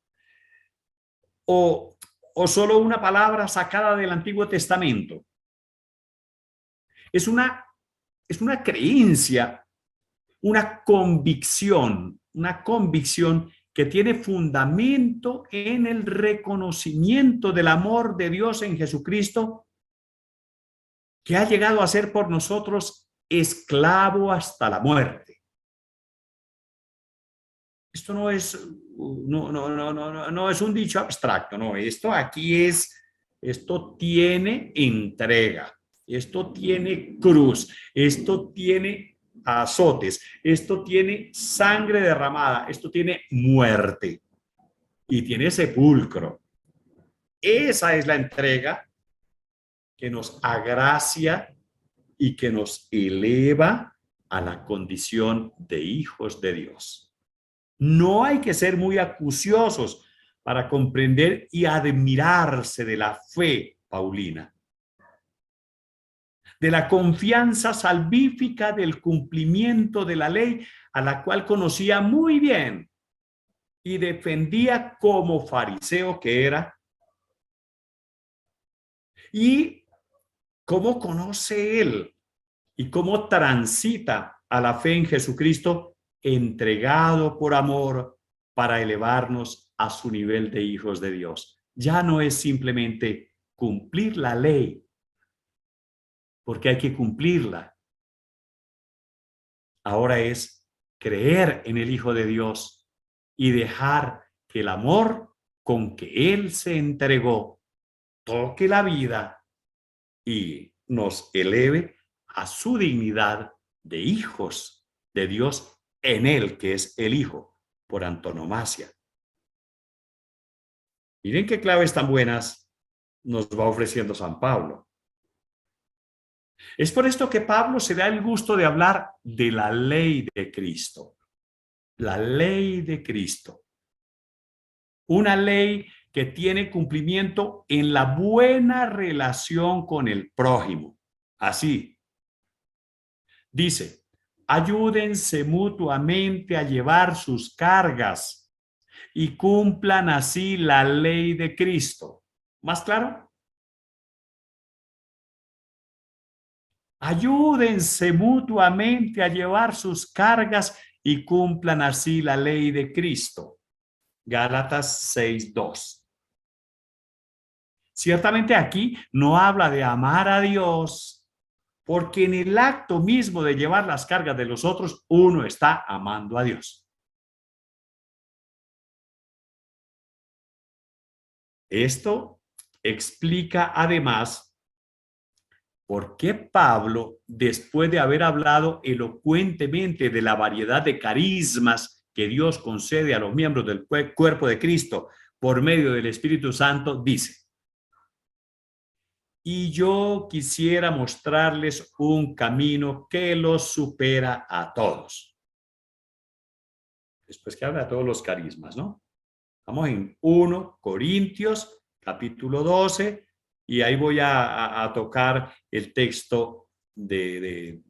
o solo una palabra sacada del Antiguo Testamento. Es una creencia, una convicción que tiene fundamento en el reconocimiento del amor de Dios en Jesucristo, que ha llegado a ser por nosotros esclavo hasta la muerte. Esto no es un dicho abstracto, no. Esto tiene entrega, esto tiene cruz, esto tiene azotes, esto tiene sangre derramada, esto tiene muerte y tiene sepulcro. Esa es la entrega que nos agracia y que nos eleva a la condición de hijos de Dios. No hay que ser muy acuciosos para comprender y admirarse de la fe paulina, de la confianza salvífica del cumplimiento de la ley, a la cual conocía muy bien y defendía como fariseo que era. Y cómo conoce él y cómo transita a la fe en Jesucristo, entregado por amor para elevarnos a su nivel de hijos de Dios. Ya no es simplemente cumplir la ley, porque hay que cumplirla. Ahora es creer en el Hijo de Dios y dejar que el amor con que Él se entregó toque la vida y nos eleve a su dignidad de hijos de Dios en Él, que es el Hijo por antonomasia. Miren qué claves tan buenas nos va ofreciendo San Pablo. Es por esto que Pablo se da el gusto de hablar de la ley de Cristo. La ley de Cristo. Una ley que tiene cumplimiento en la buena relación con el prójimo. Así. Dice, ayúdense mutuamente a llevar sus cargas y cumplan así la ley de Cristo. ¿Más claro? Ayúdense mutuamente a llevar sus cargas y cumplan así la ley de Cristo. Gálatas 6:2. Ciertamente aquí no habla de amar a Dios, porque en el acto mismo de llevar las cargas de los otros, uno está amando a Dios. Esto explica además por qué Pablo, después de haber hablado elocuentemente de la variedad de carismas que Dios concede a los miembros del cuerpo de Cristo por medio del Espíritu Santo, dice: y yo quisiera mostrarles un camino que los supera a todos. Después que habla de todos los carismas, ¿no? Estamos en 1 Corintios, capítulo 12, y ahí voy a tocar el texto de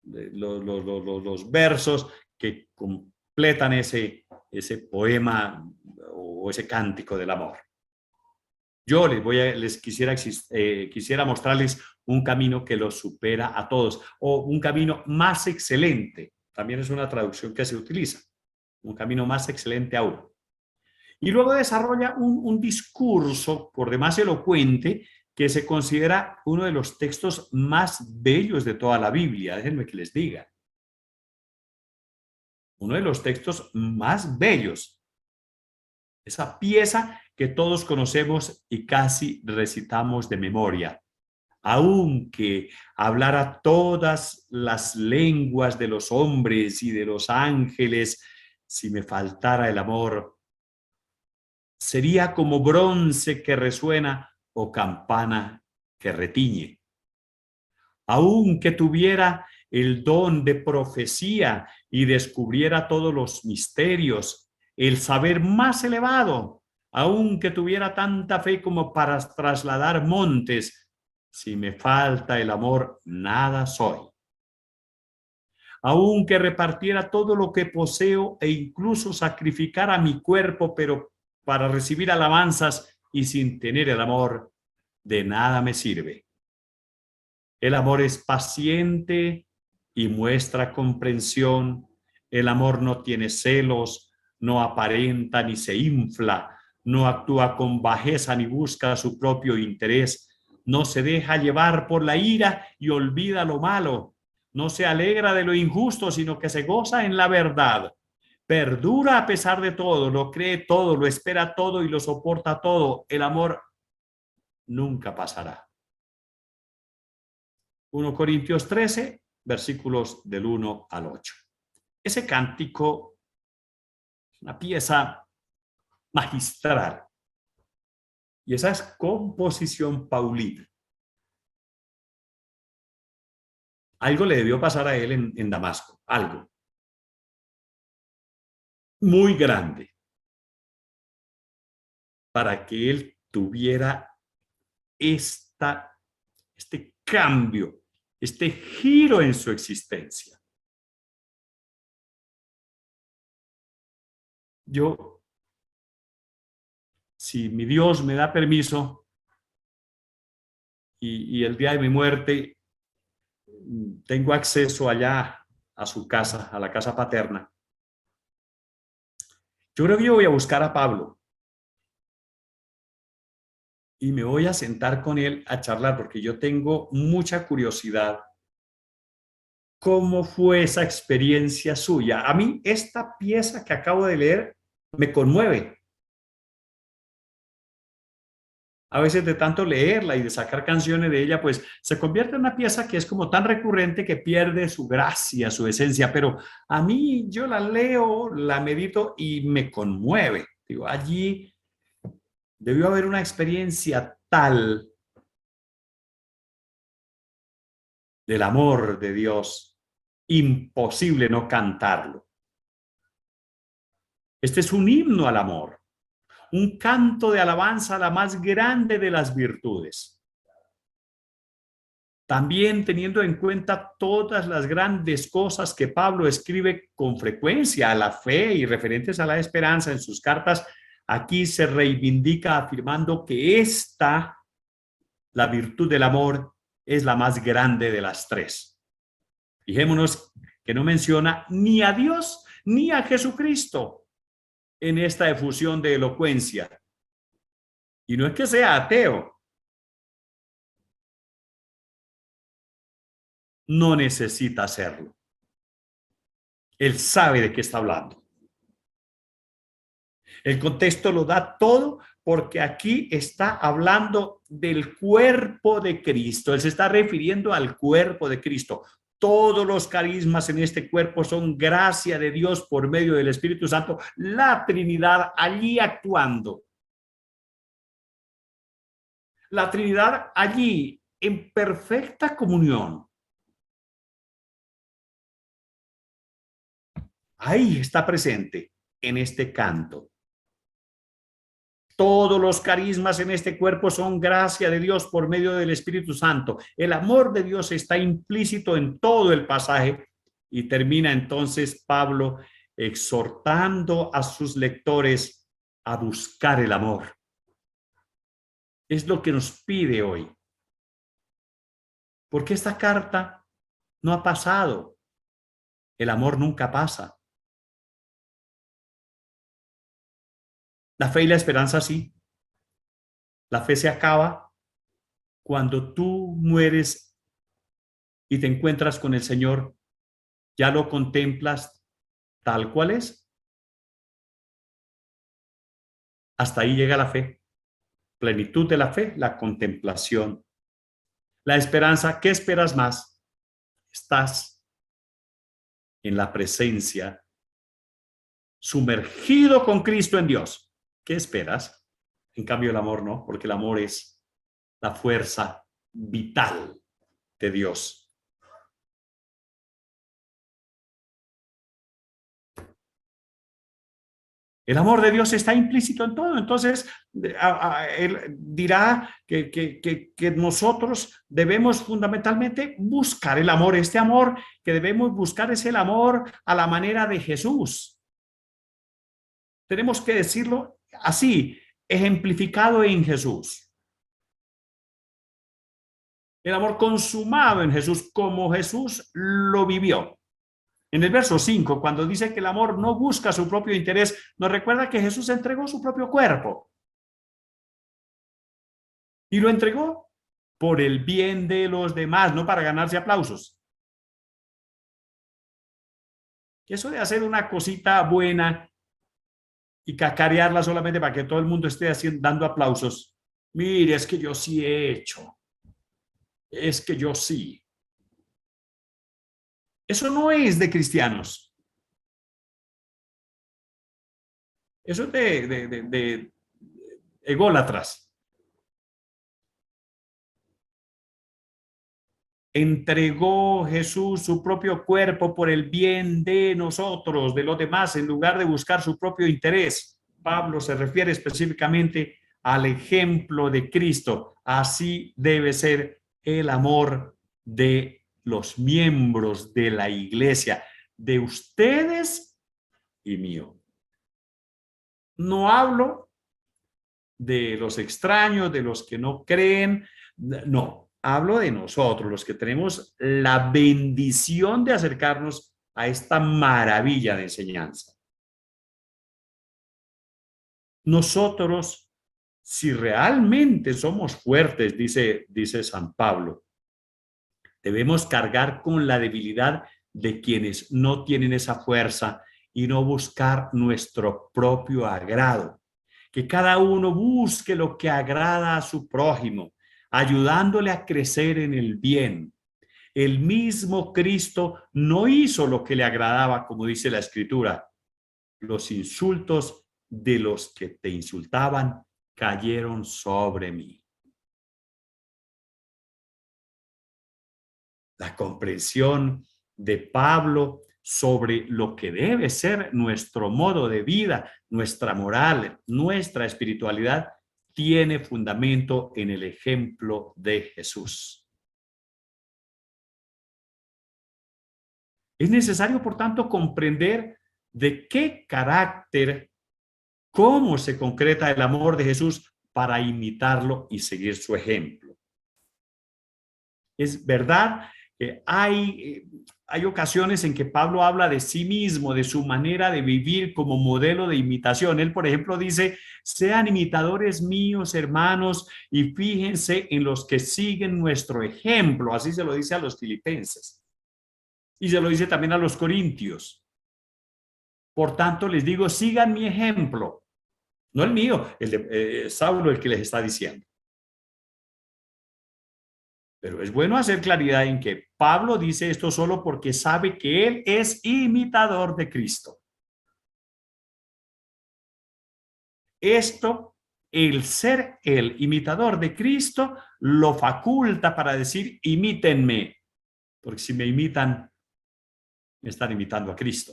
los versos que completan ese poema o ese cántico del amor. Yo quisiera mostrarles un camino que los supera a todos, o un camino más excelente. También es una traducción que se utiliza. Un camino más excelente aún. Y luego desarrolla un discurso por demás elocuente que se considera uno de los textos más bellos de toda la Biblia. Déjenme que les diga. Uno de los textos más bellos. Esa pieza que todos conocemos y casi recitamos de memoria. Aunque hablara todas las lenguas de los hombres y de los ángeles, si me faltara el amor, sería como bronce que resuena o campana que retiñe. Aunque tuviera el don de profecía y descubriera todos los misterios el saber más elevado, aunque tuviera tanta fe como para trasladar montes. Si me falta el amor, nada soy. Aunque repartiera todo lo que poseo e incluso sacrificara mi cuerpo, pero para recibir alabanzas y sin tener el amor, de nada me sirve. El amor es paciente y muestra comprensión. El amor no tiene celos, no aparenta ni se infla, no actúa con bajeza ni busca su propio interés, no se deja llevar por la ira y olvida lo malo, no se alegra de lo injusto, sino que se goza en la verdad. Perdura a pesar de todo, lo cree todo, lo espera todo y lo soporta todo. El amor nunca pasará. 1 Corintios 13, versículos del 1 al 8. Ese cántico es una pieza magistral y esa es composición paulina. Algo le debió pasar a él en Damasco, algo muy grande para que él tuviera este cambio, este giro en su existencia. Yo, si mi Dios me da permiso y el día de mi muerte tengo acceso allá a su casa, a la casa paterna, yo creo que yo voy a buscar a Pablo y me voy a sentar con él a charlar porque yo tengo mucha curiosidad. ¿Cómo fue esa experiencia suya? A mí esta pieza que acabo de leer me conmueve. A veces de tanto leerla y de sacar canciones de ella, pues se convierte en una pieza que es como tan recurrente que pierde su gracia, su esencia, pero a mí yo la leo, la medito y me conmueve. Digo, allí debió haber una experiencia tal del amor de Dios, imposible no cantarlo. Este es un himno al amor, un canto de alabanza a la más grande de las virtudes. También teniendo en cuenta todas las grandes cosas que Pablo escribe con frecuencia a la fe y referentes a la esperanza en sus cartas, aquí se reivindica afirmando que esta, la virtud del amor, es la más grande de las tres. Fijémonos que no menciona ni a Dios ni a Jesucristo en esta efusión de elocuencia. Y no es que sea ateo, no necesita hacerlo. Él sabe de qué está hablando. El contexto lo da todo porque aquí está hablando del cuerpo de Cristo. Él se está refiriendo al cuerpo de Cristo. Todos los carismas en este cuerpo son gracia de Dios por medio del Espíritu Santo, la Trinidad allí actuando. La Trinidad allí en perfecta comunión. Ahí está presente en este canto. Todos los carismas en este cuerpo son gracia de Dios por medio del Espíritu Santo. El amor de Dios está implícito en todo el pasaje y termina entonces Pablo exhortando a sus lectores a buscar el amor. Es lo que nos pide hoy. Porque esta carta no ha pasado. El amor nunca pasa. La fe y la esperanza sí. La fe se acaba cuando tú mueres y te encuentras con el Señor. Ya lo contemplas tal cual es. Hasta ahí llega la fe. Plenitud de la fe, la contemplación. La esperanza, ¿qué esperas más? Estás en la presencia, sumergido con Cristo en Dios. ¿Qué esperas? En cambio, el amor no, porque el amor es la fuerza vital de Dios. El amor de Dios está implícito en todo. Entonces, él dirá que nosotros debemos fundamentalmente buscar el amor. Este amor que debemos buscar es el amor a la manera de Jesús. Tenemos que decirlo así, ejemplificado en Jesús. El amor consumado en Jesús, como Jesús lo vivió. En el verso 5, cuando dice que el amor no busca su propio interés, nos recuerda que Jesús entregó su propio cuerpo. Y lo entregó por el bien de los demás, no para ganarse aplausos. Eso de hacer una cosita buena y cacarearla solamente para que todo el mundo esté haciendo, dando aplausos. Mire, es que yo sí he hecho. Es que yo sí. Eso no es de cristianos. Eso es de ególatras. Entregó Jesús su propio cuerpo por el bien de nosotros, de los demás, en lugar de buscar su propio interés. Pablo se refiere específicamente al ejemplo de Cristo. Así debe ser el amor de los miembros de la iglesia, de ustedes y mío. No hablo de los extraños, de los que no creen, no, hablo de nosotros, los que tenemos la bendición de acercarnos a esta maravilla de enseñanza. Nosotros, si realmente somos fuertes, dice San Pablo, debemos cargar con la debilidad de quienes no tienen esa fuerza y no buscar nuestro propio agrado. Que cada uno busque lo que agrada a su prójimo, ayudándole a crecer en el bien. El mismo Cristo no hizo lo que le agradaba, como dice la Escritura. Los insultos de los que te insultaban cayeron sobre mí. La comprensión de Pablo sobre lo que debe ser nuestro modo de vida, nuestra moral, nuestra espiritualidad, tiene fundamento en el ejemplo de Jesús. Es necesario, por tanto, comprender de qué carácter, cómo se concreta el amor de Jesús para imitarlo y seguir su ejemplo. Es verdad que hay ocasiones en que Pablo habla de sí mismo, de su manera de vivir como modelo de imitación. Él, por ejemplo, dice, sean imitadores míos, hermanos, y fíjense en los que siguen nuestro ejemplo. Así se lo dice a los filipenses. Y se lo dice también a los corintios. Por tanto, les digo, sigan mi ejemplo. No el mío, el de Saulo, el que les está diciendo. Pero es bueno hacer claridad en que Pablo dice esto solo porque sabe que él es imitador de Cristo. Esto, el ser el imitador de Cristo, lo faculta para decir, imítenme, porque si me imitan, me están imitando a Cristo.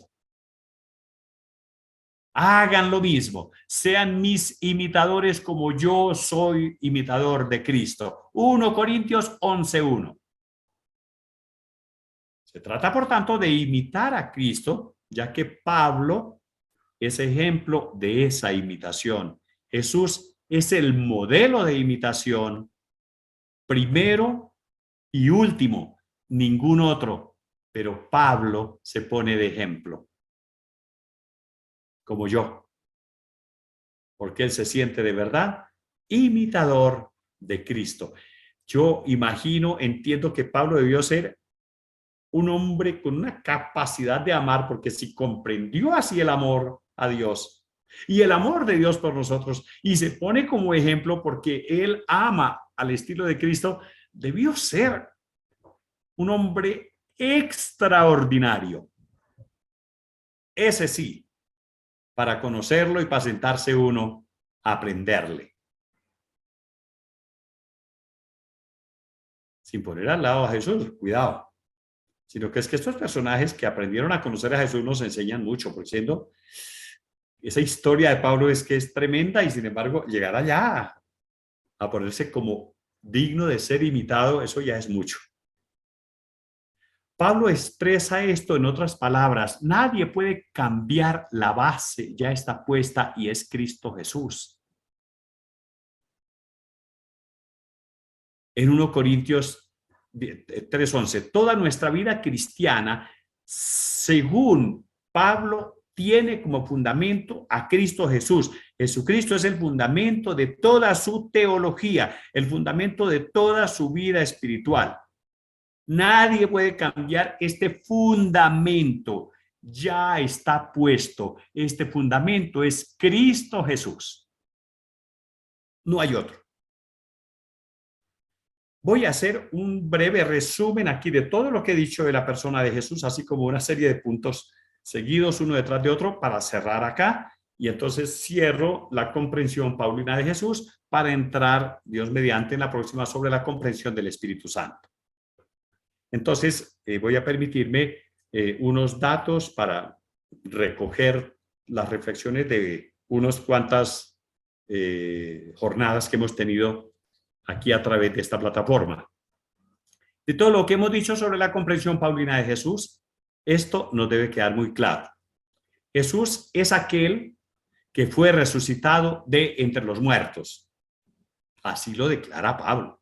Hagan lo mismo, sean mis imitadores como yo soy imitador de Cristo. 1 Corintios 11:1. Se trata, por tanto, de imitar a Cristo, ya que Pablo es ejemplo de esa imitación. Jesús es el modelo de imitación, primero y último, ningún otro, pero Pablo se pone de ejemplo, como yo, porque él se siente de verdad imitador de Cristo. Yo imagino, entiendo que Pablo debió ser un hombre con una capacidad de amar, porque si comprendió así el amor a Dios y el amor de Dios por nosotros y se pone como ejemplo porque él ama al estilo de Cristo, debió ser un hombre extraordinario. Ese sí, para conocerlo y para sentarse uno a aprenderle. Sin poner al lado a Jesús, cuidado. Sino que es que estos personajes que aprendieron a conocer a Jesús nos enseñan mucho, porque siendo Esa historia de Pablo es que es tremenda y sin embargo llegar allá a ponerse como digno de ser imitado, eso ya es mucho. Pablo expresa esto en otras palabras: nadie puede cambiar la base, ya está puesta y es Cristo Jesús. En 1 Corintios 3:11, toda nuestra vida cristiana, según Pablo, tiene como fundamento a Cristo Jesús. Jesucristo es el fundamento de toda su teología, el fundamento de toda su vida espiritual. Nadie puede cambiar este fundamento. Ya está puesto. Este fundamento es Cristo Jesús. No hay otro. Voy a hacer un breve resumen aquí de todo lo que he dicho de la persona de Jesús, así como una serie de puntos seguidos uno detrás de otro para cerrar acá. Y entonces cierro la comprensión paulina de Jesús para entrar, Dios mediante, en la próxima sobre la comprensión del Espíritu Santo. Entonces, voy a permitirme unos datos para recoger las reflexiones de unas cuantas jornadas que hemos tenido aquí a través de esta plataforma. De todo lo que hemos dicho sobre la comprensión paulina de Jesús, esto nos debe quedar muy claro. Jesús es aquel que fue resucitado de entre los muertos. Así lo declara Pablo.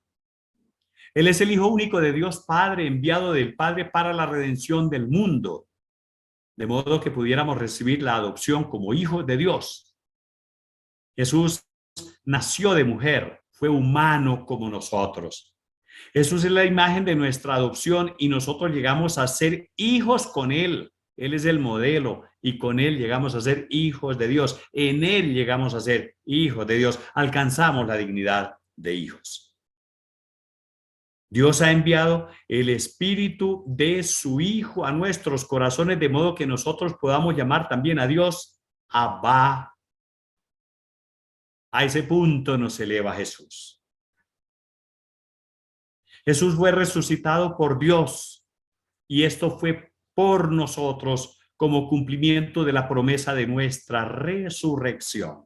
Él es el Hijo único de Dios Padre, enviado del Padre para la redención del mundo, de modo que pudiéramos recibir la adopción como hijos de Dios. Jesús nació de mujer, fue humano como nosotros. Jesús es la imagen de nuestra adopción y nosotros llegamos a ser hijos con Él. Él es el modelo y con Él llegamos a ser hijos de Dios. En Él llegamos a ser hijos de Dios. Alcanzamos la dignidad de hijos. Dios ha enviado el Espíritu de su Hijo a nuestros corazones, de modo que nosotros podamos llamar también a Dios Abba. A ese punto nos eleva Jesús. Jesús fue resucitado por Dios y esto fue por nosotros como cumplimiento de la promesa de nuestra resurrección.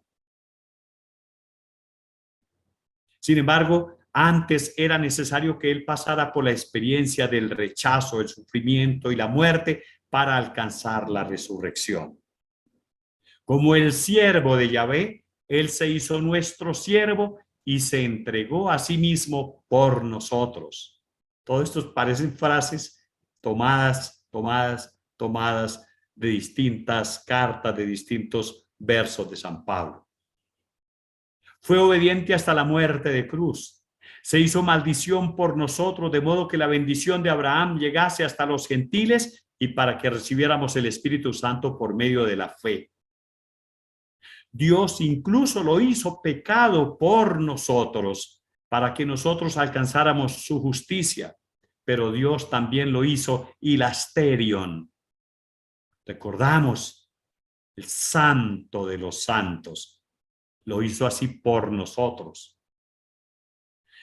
Sin embargo, antes era necesario que él pasara por la experiencia del rechazo, el sufrimiento y la muerte para alcanzar la resurrección. Como el siervo de Yahvé, él se hizo nuestro siervo y se entregó a sí mismo por nosotros. Todo esto parecen frases tomadas de distintas cartas, de distintos versos de San Pablo. Fue obediente hasta la muerte de cruz. Se hizo maldición por nosotros, de modo que la bendición de Abraham llegase hasta los gentiles y para que recibiéramos el Espíritu Santo por medio de la fe. Dios incluso lo hizo pecado por nosotros, para que nosotros alcanzáramos su justicia. Pero Dios también lo hizo hilasterion. Recordamos, el santo de los santos. Lo hizo así por nosotros.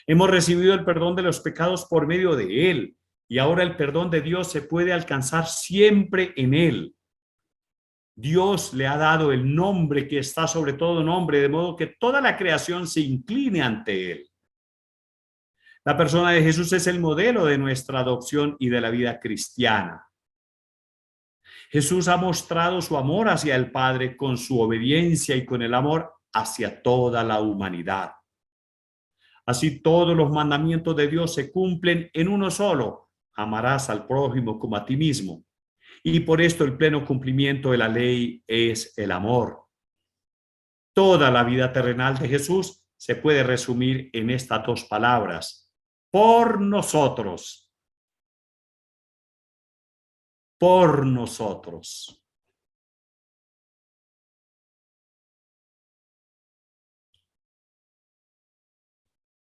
Hemos recibido el perdón de los pecados por medio de Él, y ahora el perdón de Dios se puede alcanzar siempre en Él. Dios le ha dado el nombre que está sobre todo nombre, de modo que toda la creación se incline ante Él. La persona de Jesús es el modelo de nuestra adopción y de la vida cristiana. Jesús ha mostrado su amor hacia el Padre con su obediencia y con el amor hacia toda la humanidad. Así todos los mandamientos de Dios se cumplen en uno solo: amarás al prójimo como a ti mismo. Y por esto el pleno cumplimiento de la ley es el amor. Toda la vida terrenal de Jesús se puede resumir en estas dos palabras: por nosotros. Por nosotros.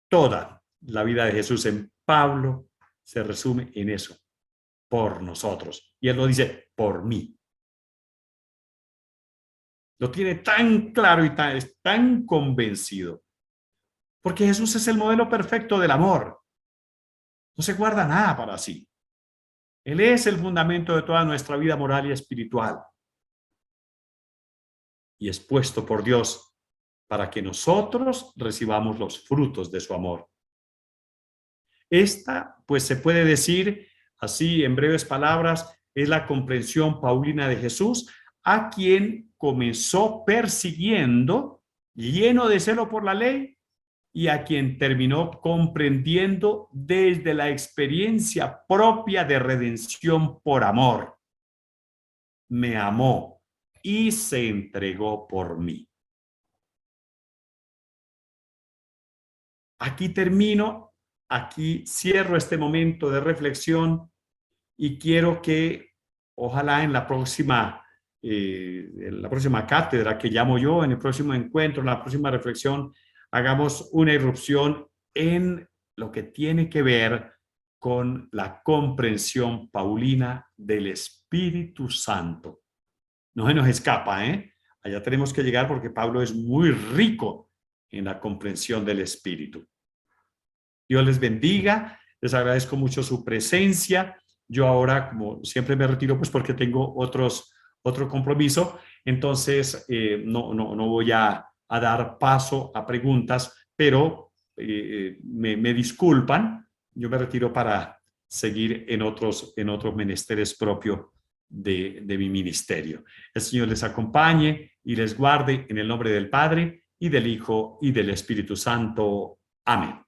Toda la vida de Jesús en Pablo se resume en eso: por nosotros. Y él lo dice: por mí. Lo tiene tan claro y es tan convencido. Porque Jesús es el modelo perfecto del amor. No se guarda nada para sí. Él es el fundamento de toda nuestra vida moral y espiritual. y es puesto por Dios para que nosotros recibamos los frutos de su amor. Esta, pues se puede decir así en breves palabras, es la comprensión paulina de Jesús, a quien comenzó persiguiendo, lleno de celo por la ley, y a quien terminó comprendiendo desde la experiencia propia de redención por amor. Me amó y se entregó por mí. Aquí termino, aquí cierro este momento de reflexión y quiero que ojalá en la próxima cátedra que llamo yo, en el próximo encuentro, en la próxima reflexión, hagamos una irrupción en lo que tiene que ver con la comprensión paulina del Espíritu Santo. No se nos escapa, ¿eh? Allá tenemos que llegar porque Pablo es muy rico en la comprensión del Espíritu. Dios les bendiga, les agradezco mucho su presencia. Yo ahora, como siempre, me retiro pues porque tengo otro compromiso, entonces no voy a dar paso a preguntas, pero me disculpan, yo me retiro para seguir en otros menesteres propios de mi ministerio. El Señor les acompañe y les guarde en el nombre del Padre y del Hijo y del Espíritu Santo. Amén.